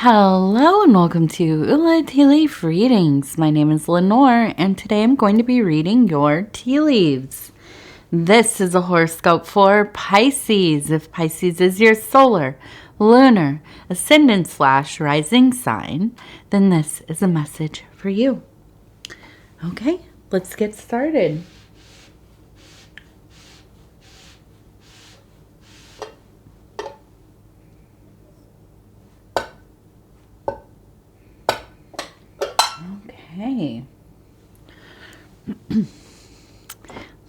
Hello and welcome to Ula Tea Leaf Readings. My name is Lenor and today I'm going to be reading your tea leaves. This is a horoscope for Pisces. If Pisces is your solar, lunar, ascendant/rising sign, then this is a message for you. Okay, let's get started. Okay.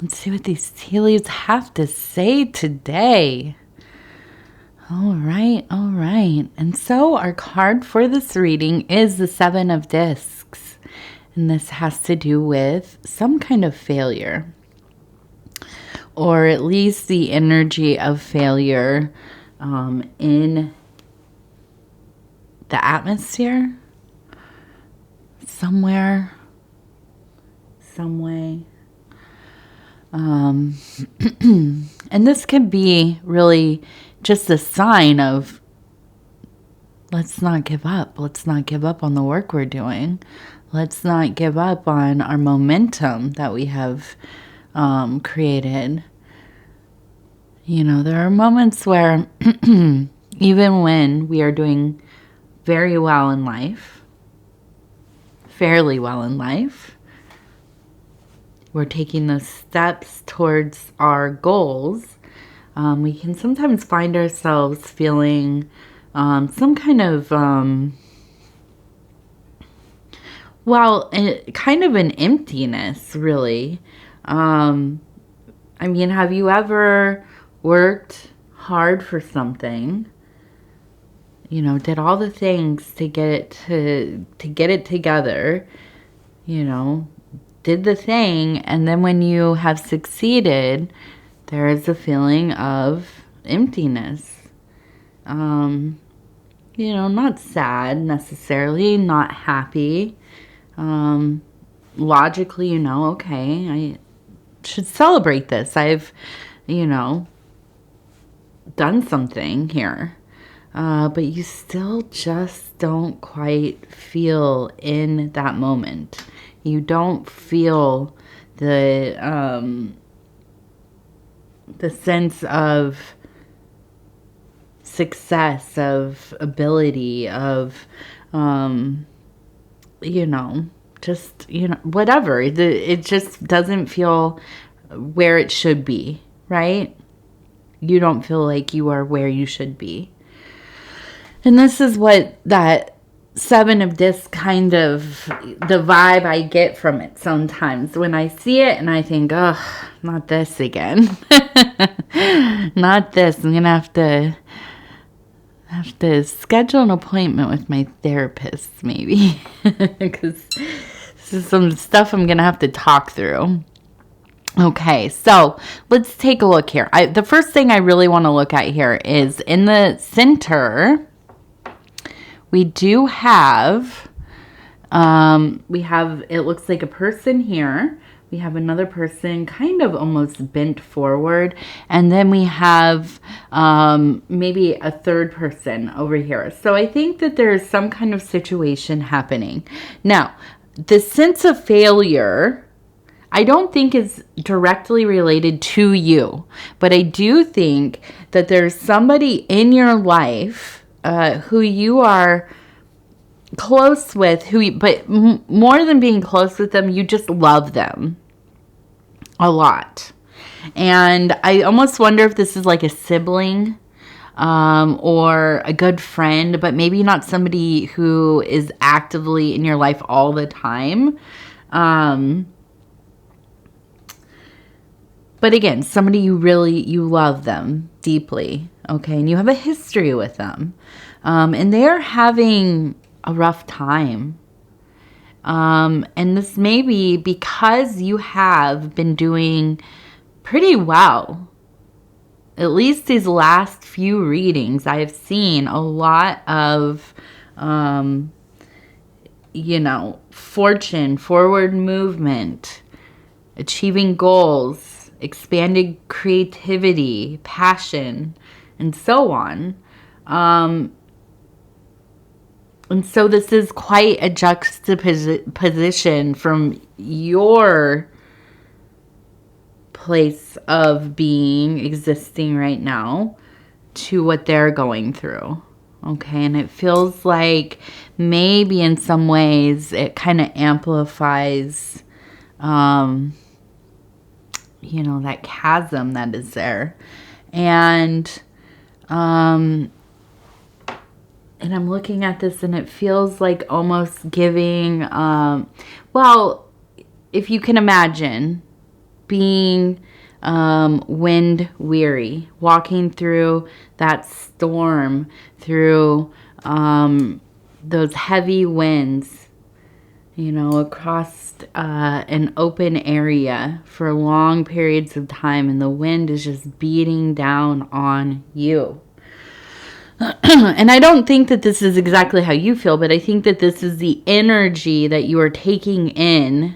Let's see what these tea leaves have to say today. All right. And so our card for this reading is the Seven of Discs. And this has to do with some kind of failure. Or at least the energy of failure in the atmosphere. Somewhere, some way. And this could be really just a sign of let's not give up. Let's not give up on the work we're doing. Let's not give up on our momentum that we have created. You know, there are moments where even when we are doing very well in life, fairly well in life, we're taking those steps towards our goals, we can sometimes find ourselves feeling some kind of, kind of an emptiness, really. I mean, have you ever worked hard for something? You know, did all the things to get it together, you know, did the thing, and then when you have succeeded, there is a feeling of emptiness. You know, not sad necessarily, not happy. Logically, you know, okay, I should celebrate this. I've, you know, done something here. But you still just don't quite feel in that moment. You don't feel the sense of success, of ability, of, you know, just, you know, whatever. It just doesn't feel where it should be, right? You don't feel like you are where you should be. And this is what that Seven of Discs kind of, the vibe I get from it sometimes when I see it and I think, oh, not this again. Not this. I'm going to have to schedule an appointment with my therapist maybe. Because this is some stuff I'm going to have to talk through. Okay, so let's take a look here. The first thing I really want to look at here is in the center. We do have, it looks like a person here. We have another person kind of almost bent forward. And then we have maybe a third person over here. So I think that there's some kind of situation happening. Now, the sense of failure, I don't think is directly related to you. But I do think that there's somebody in your life who you are close with, but more than being close with them, you just love them a lot. And I almost wonder if this is like a sibling or a good friend, but maybe not somebody who is actively in your life all the time. But again, somebody you love them deeply, okay? And you have a history with them. And they are having a rough time. And this may be because you have been doing pretty well. At least these last few readings, I have seen a lot of, you know, fortune, forward movement, achieving goals, expanded creativity, passion, and so on. And so this is quite a juxtaposition from your place of being, existing right now, to what they're going through. Okay, and it feels like maybe in some ways it kind of amplifies, you know, that chasm that is there. And I'm looking at this and it feels like almost giving, well, if you can imagine being wind weary, walking through that storm, through those heavy winds, you know, across an open area for long periods of time, and the wind is just beating down on you. And I don't think that this is exactly how you feel, but I think that this is the energy that you are taking in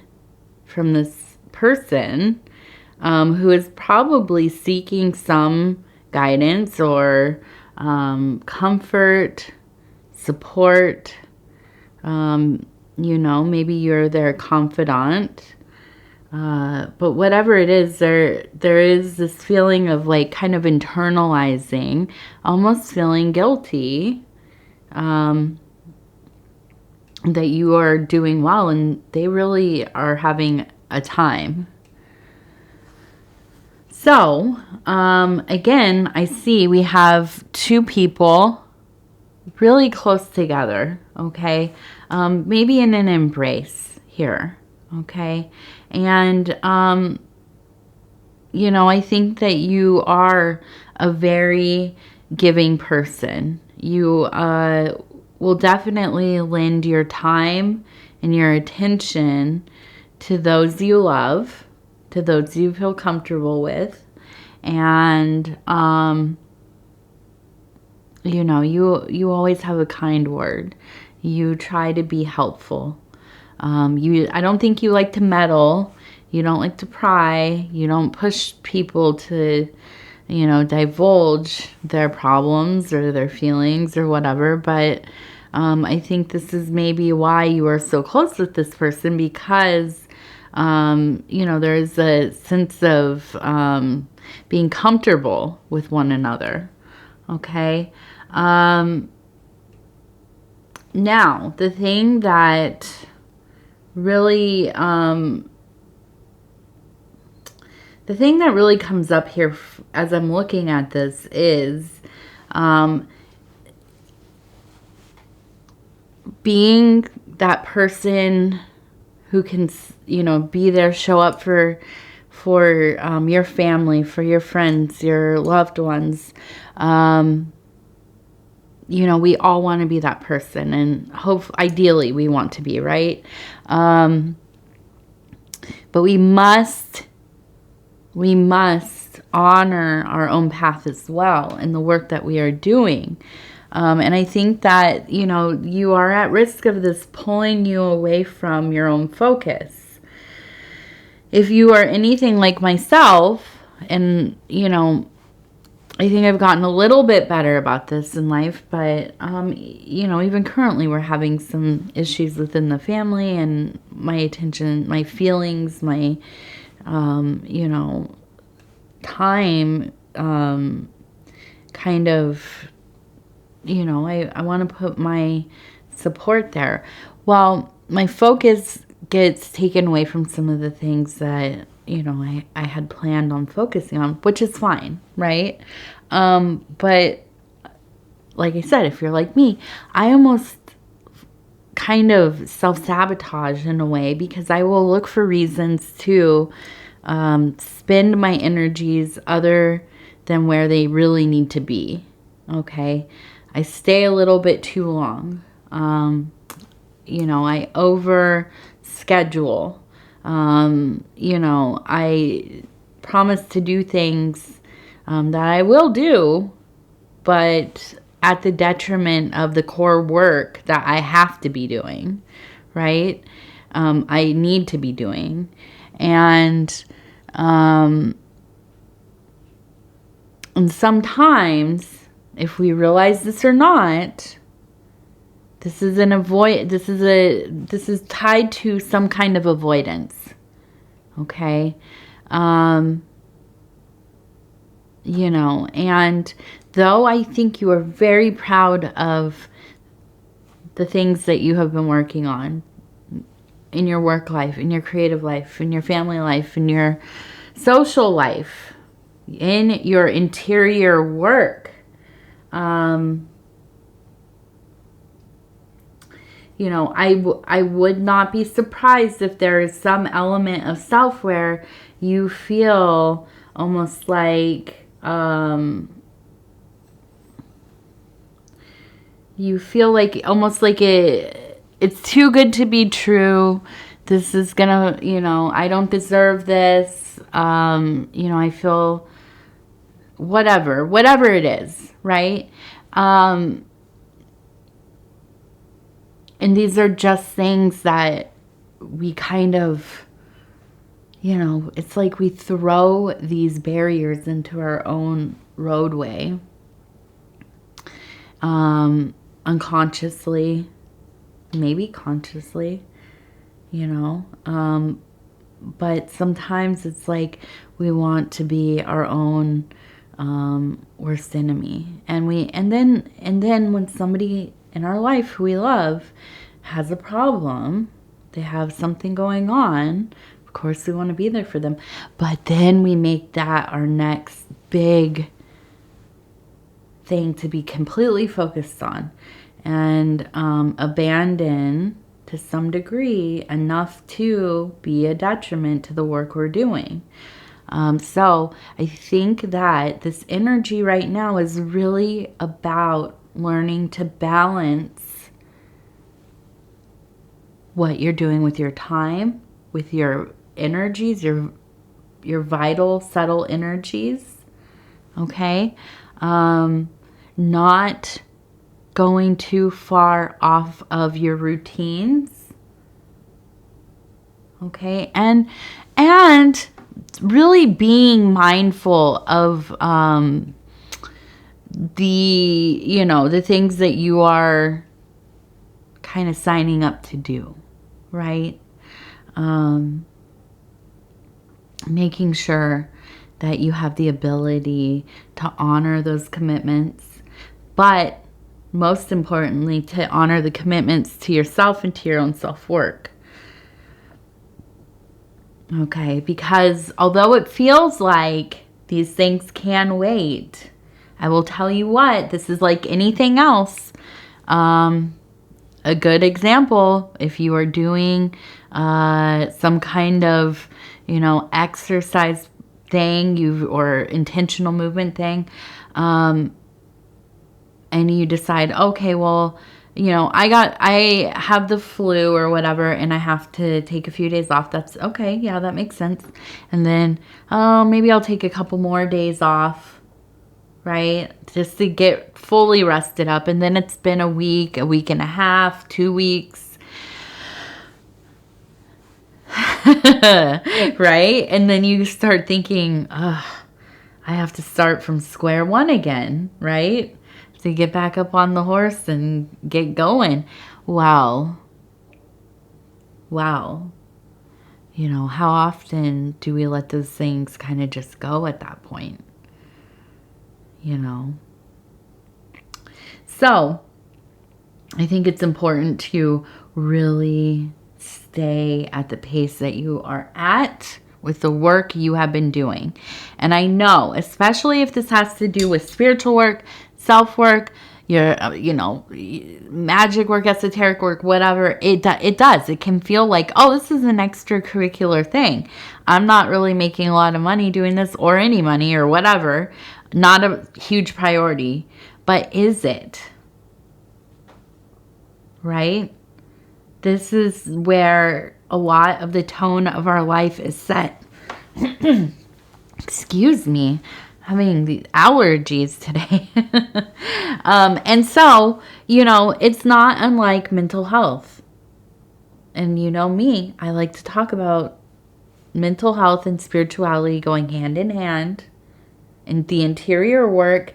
from this person, who is probably seeking some guidance or comfort, support. You know, maybe you're their confidant. But whatever it is, there is this feeling of like kind of internalizing, almost feeling guilty, that you are doing well and they really are having a time. So, again, I see we have two people really close together, okay? Maybe in an embrace here, okay? And, you know, I think that you are a very giving person. You will definitely lend your time and your attention to those you love, to those you feel comfortable with. And, you know, you always have a kind word. You try to be helpful. I don't think you like to meddle. You don't like to pry. You don't push people to, you know, divulge their problems or their feelings or whatever. But I think this is maybe why you are so close with this person, because, you know, there's a sense of being comfortable with one another. Okay. Now, the thing that really comes up here as I'm looking at this is being that person who can, you know, be there, show up for your family, for your friends, your loved ones. You know, we all want to be that person, and ideally we want to be, right? But we must honor our own path as well in the work that we are doing. And I think that, you know, you are at risk of this pulling you away from your own focus. If you are anything like myself, and, you know, I think I've gotten a little bit better about this in life, but, you know, even currently we're having some issues within the family, and my attention, my feelings, my, you know, time, kind of, you know, I want to put my support there. Well, my focus gets taken away from some of the things that, you know, I had planned on focusing on, which is fine, right? But like I said, if you're like me, I almost kind of self-sabotage in a way, because I will look for reasons to spend my energies other than where they really need to be, okay? I stay a little bit too long. You know, I over schedule. You know, I promise to do things that I will do, but at the detriment of the core work that I have to be doing, right? I need to be doing. And sometimes, if we realize this or not, This is tied to some kind of avoidance. Okay? You know, and though I think you are very proud of the things that you have been working on in your work life, in your creative life, in your family life, in your social life, in your interior work, you know, I would not be surprised if there is some element of self where you feel almost like, you feel like almost like it's too good to be true. This is gonna, you know, I don't deserve this. You know, I feel whatever it is, right? And these are just things that we kind of, you know, it's like we throw these barriers into our own roadway. Unconsciously, maybe consciously, you know, but sometimes it's like we want to be our own worst enemy, and then when somebody in our life who we love has a problem, they have something going on, of course we want to be there for them, but then we make that our next big thing to be completely focused on, and abandon to some degree enough to be a detriment to the work we're doing. So I think that this energy right now is really about learning to balance what you're doing with your time, with your energies, your vital, subtle energies, okay? Not going too far off of your routines, okay? And really being mindful of the, you know, the things that you are kind of signing up to do, right? Making sure that you have the ability to honor those commitments, but most importantly, to honor the commitments to yourself and to your own self-work. Okay, because although it feels like these things can wait, I will tell you what, this is like anything else. A good example, if you are doing some kind of, you know, exercise thing, or intentional movement thing, and you decide, okay, well, you know, I have the flu or whatever, and I have to take a few days off. That's okay. Yeah, that makes sense. And then, maybe I'll take a couple more days off, right? Just to get fully rested up. And then it's been a week and a half, 2 weeks, right? And then you start thinking, I have to start from square one again, right? To get back up on the horse and get going. Wow. You know, how often do we let those things kind of just go at that point? You know? So, I think it's important to really stay at the pace that you are at with the work you have been doing. And I know, especially if this has to do with spiritual work, self-work, your, you know, magic work, esoteric work, whatever, it does. It can feel like, oh, this is an extracurricular thing. I'm not really making a lot of money doing this, or any money, or whatever. Not a huge priority. But is it? Right? This is where a lot of the tone of our life is set. Excuse me. Having the allergies today. And so, you know, it's not unlike mental health. And you know me, I like to talk about mental health and spirituality going hand in hand. And the interior work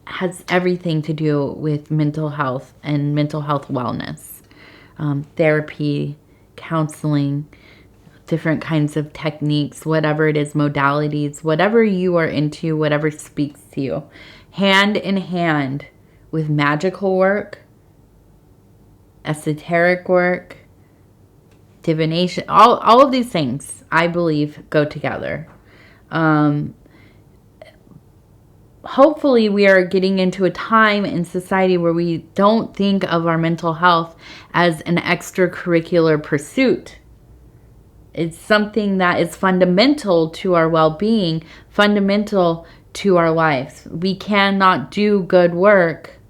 has everything to do with mental health and mental health wellness. Therapy, counseling, different kinds of techniques, whatever it is, modalities, whatever you are into, whatever speaks to you. Hand in hand with magical work, esoteric work, divination, all of these things, I believe, go together. Hopefully we are getting into a time in society where we don't think of our mental health as an extracurricular pursuit. It's something that is fundamental to our well-being, fundamental to our lives. We cannot do good work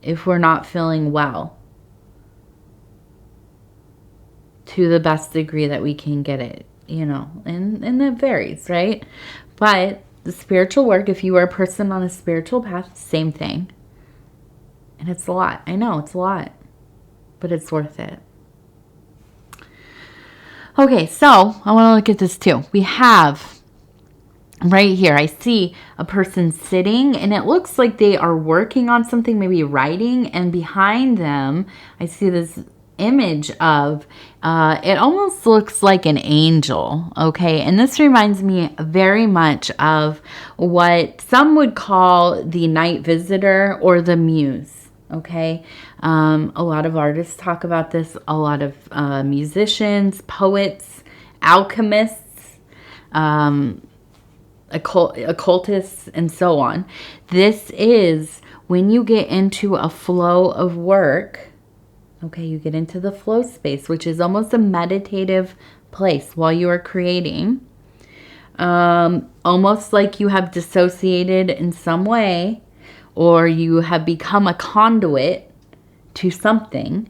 if we're not feeling well to the best degree that we can get it, and it varies, right? But the spiritual work, if you are a person on a spiritual path, same thing. And it's a lot. I know it's a lot, but it's worth it. Okay, so I want to look at this too. We have right here, I see a person sitting, and it looks like they are working on something, maybe writing, and behind them, I see this image of, it almost looks like an angel, okay? And this reminds me very much of what some would call the night visitor or the muse, okay? A lot of artists talk about this, a lot of musicians, poets, alchemists, occultists, and so on. This is when you get into a flow of work. Okay, you get into the flow space, which is almost a meditative place while you are creating. Almost like you have dissociated in some way, or you have become a conduit to something.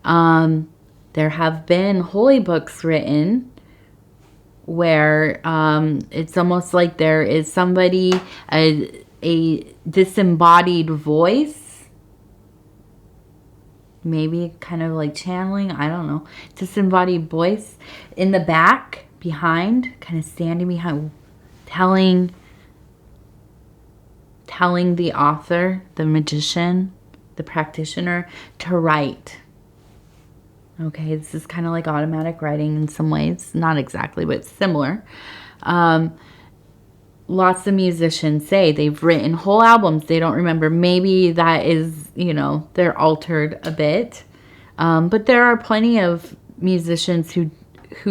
There have been holy books written where it's almost like there is somebody, a disembodied voice, maybe kind of like channeling, I don't know, disembodied voice in the back, behind, kind of standing behind, telling the author, the magician, the practitioner to write. Okay, this is kind of like automatic writing in some ways. Not exactly, but similar. Lots of musicians say they've written whole albums. They don't remember. Maybe that is, they're altered a bit. But there are plenty of musicians who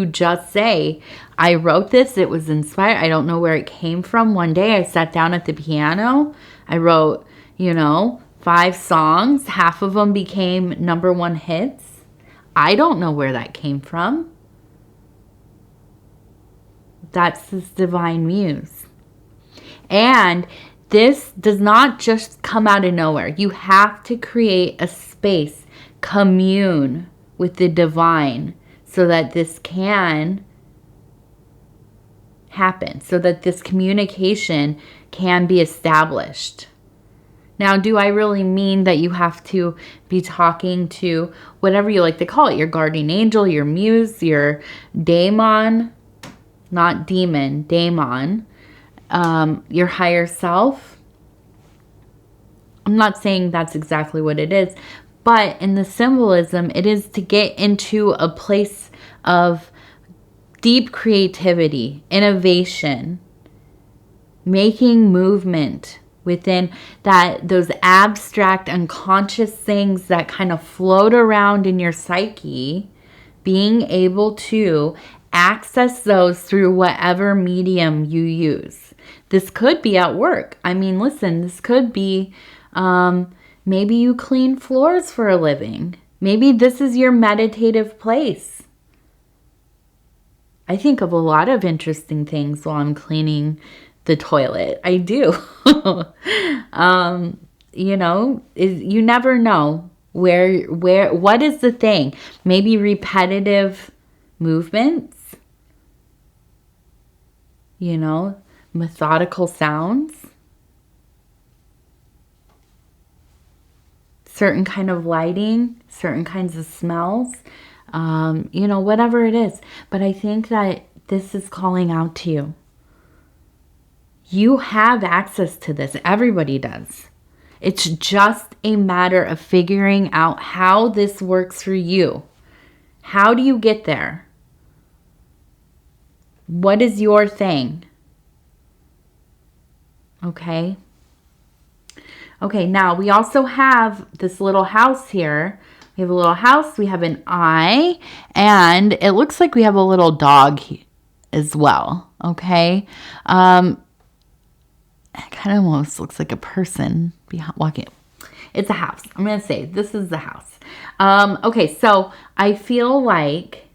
just say, I wrote this. It was inspired. I don't know where it came from. One day I sat down at the piano. I wrote, 5 songs. Half of them became #1 hits. I don't know where that came from. That's this divine muse. And this does not just come out of nowhere. You have to create a space, commune with the divine so that this can happen, so that this communication can be established. Now, do I really mean that you have to be talking to whatever you like to call it, your guardian angel, your muse, your daemon, not demon, daemon, your higher self? I'm not saying that's exactly what it is, but in the symbolism, it is to get into a place of deep creativity, innovation, making movement within those abstract unconscious things that kind of float around in your psyche, being able to access those through whatever medium you use. This could be at work. I mean, listen, this could be maybe you clean floors for a living. Maybe this is your meditative place. I think of a lot of interesting things while I'm cleaning the toilet. I do. You never know what is the thing. Maybe repetitive movements, methodical sounds, certain kind of lighting, certain kinds of smells, whatever it is. But I think that this is calling out to you. You have access to this. Everybody does. It's just a matter of figuring out how this works for you. How do you get there? What is your thing? Okay. Okay, now we also have this little house here. We have a little house, we have an eye, and it looks like we have a little dog as well. Okay. It kind of almost looks like a person walking. It's a house. I'm going to say this is the house. Okay, so I feel like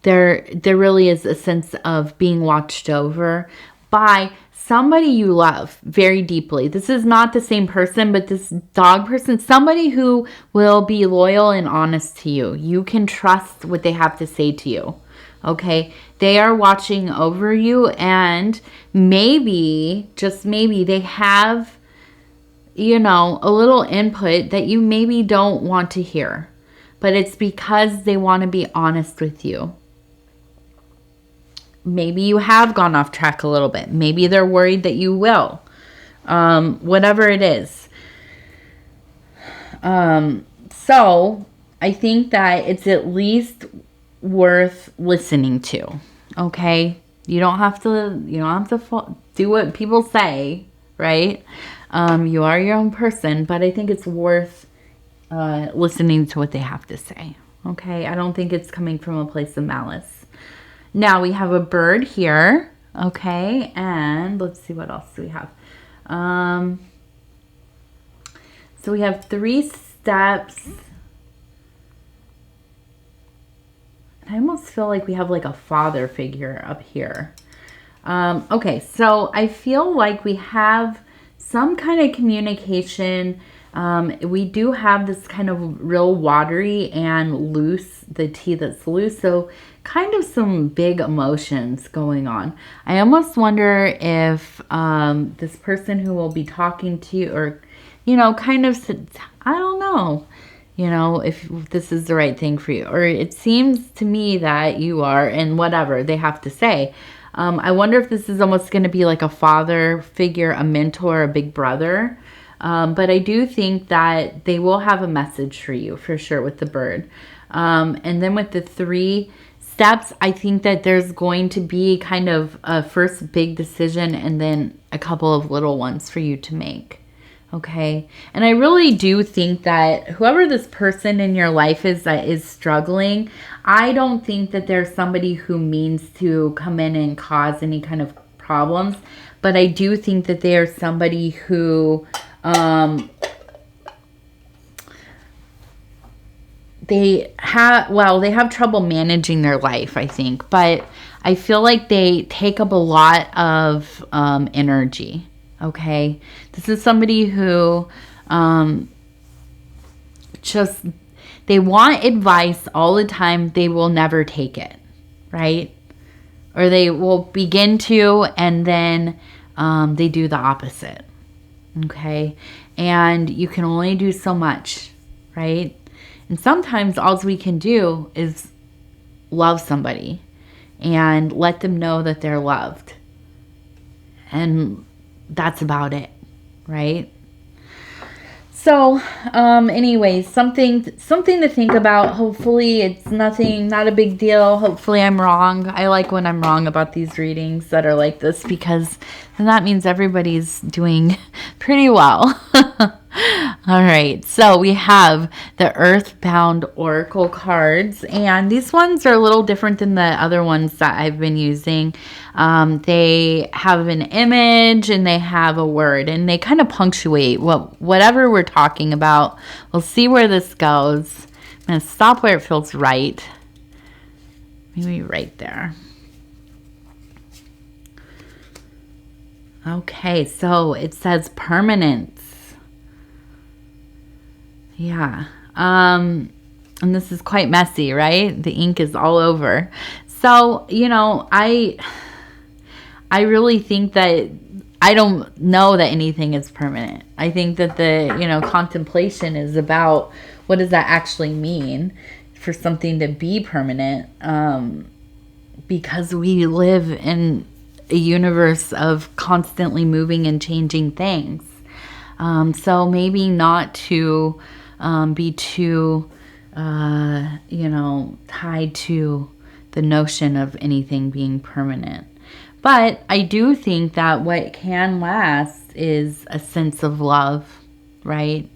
there really is a sense of being watched over by somebody you love very deeply. This is not the same person, but this dog person, somebody who will be loyal and honest to you. You can trust what they have to say to you. Okay, they are watching over you, and maybe, just maybe, they have, you know, a little input that you maybe don't want to hear, but it's because they want to be honest with you. Maybe you have gone off track a little bit. Maybe they're worried that you will. Whatever it is. So I think that it's at least worth listening to. Okay? You don't have to do what people say, right? You are your own person, but I think it's worth listening to what they have to say. Okay? I don't think it's coming from a place of malice. Now we have a bird here, okay, and let's see what else do we have. So we have 3 steps. I almost feel like we have like a father figure up here. Okay, so I feel like we have some kind of communication. We do have this kind of real watery and loose, the tea that's loose, so kind of some big emotions going on. I almost wonder if this person who will be talking to you, or, you know, kind of, I don't know, you know, if this is the right thing for you. Or it seems to me that you are, and whatever they have to say. I wonder if this is almost going to be like a father figure, a mentor, a big brother. But I do think that they will have a message for you for sure with the bird. And then with the 3 steps, I think that there's going to be kind of a first big decision and then a couple of little ones for you to make. Okay. And I really do think that whoever this person in your life is that is struggling, I don't think that there's somebody who means to come in and cause any kind of problems. But I do think that they are somebody who they have trouble managing their life, I think, but I feel like they take up a lot of energy. Okay, this is somebody who just, they want advice all the time. They will never take it, right? Or they will begin to, and then they do the opposite. Okay, and you can only do so much, right? And sometimes all we can do is love somebody and let them know that they're loved. And that's about it, right? So, anyways, something to think about. Hopefully it's not a big deal. Hopefully I'm wrong. I like when I'm wrong about these readings that are like this, because then that means everybody's doing pretty well. All right, so we have the Earthbound Oracle cards, and these ones are a little different than the other ones that I've been using. They have an image and they have a word, and they kind of punctuate whatever we're talking about. We'll see where this goes. I'm going to stop where it feels right. Maybe right there. Okay, so it says permanence. Yeah. And this is quite messy, right? The ink is all over. So, you know, I really think that I don't know that anything is permanent. I think that the, you know, contemplation is about what does that actually mean for something to be permanent, because we live in a universe of constantly moving and changing things. So maybe not to be too, tied to the notion of anything being permanent. But I do think that what can last is a sense of love, right?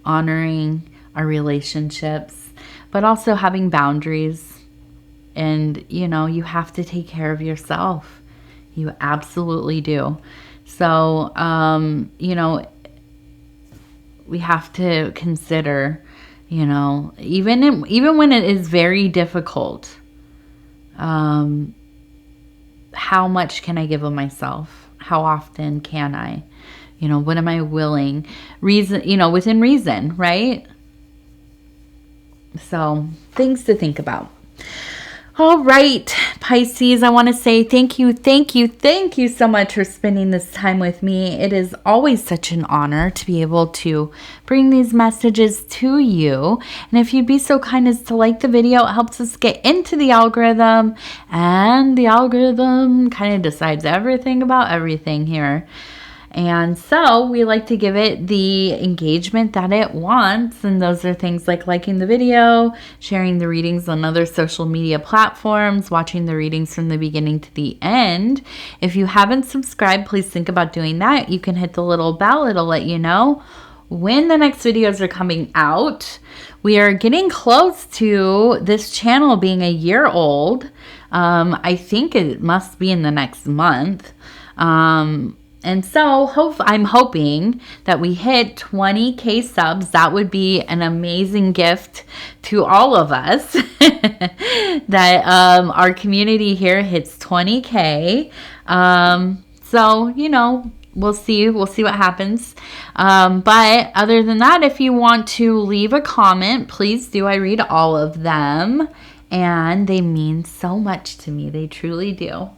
Honoring our relationships, but also having boundaries. And, you have to take care of yourself. You absolutely do. So, we have to consider, even when it is very difficult, how much can I give of myself? How often can I? What am I willing? Within reason, right? So, things to think about. All right, Pisces, I want to say thank you so much for spending this time with me. It is always such an honor to be able to bring these messages to you. And if you'd be so kind as to like the video, it helps us get into the algorithm. And the algorithm kind of decides everything about everything here. And so we like to give it the engagement that it wants. And those are things like liking the video, sharing the readings on other social media platforms, watching the readings from the beginning to the end. If you haven't subscribed, please think about doing that. You can hit the little bell. It'll let you know when the next videos are coming out. We are getting close to this channel being a year old. I think it must be in the next month. And so I'm hoping that we hit 20K subs. That would be an amazing gift to all of us. That our community here hits 20K. So, we'll see what happens. But other than that, if you want to leave a comment, please do. I read all of them. And they mean so much to me. They truly do.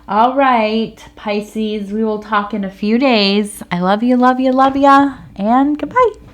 All right, Pisces, we will talk in a few days. I love you, and goodbye.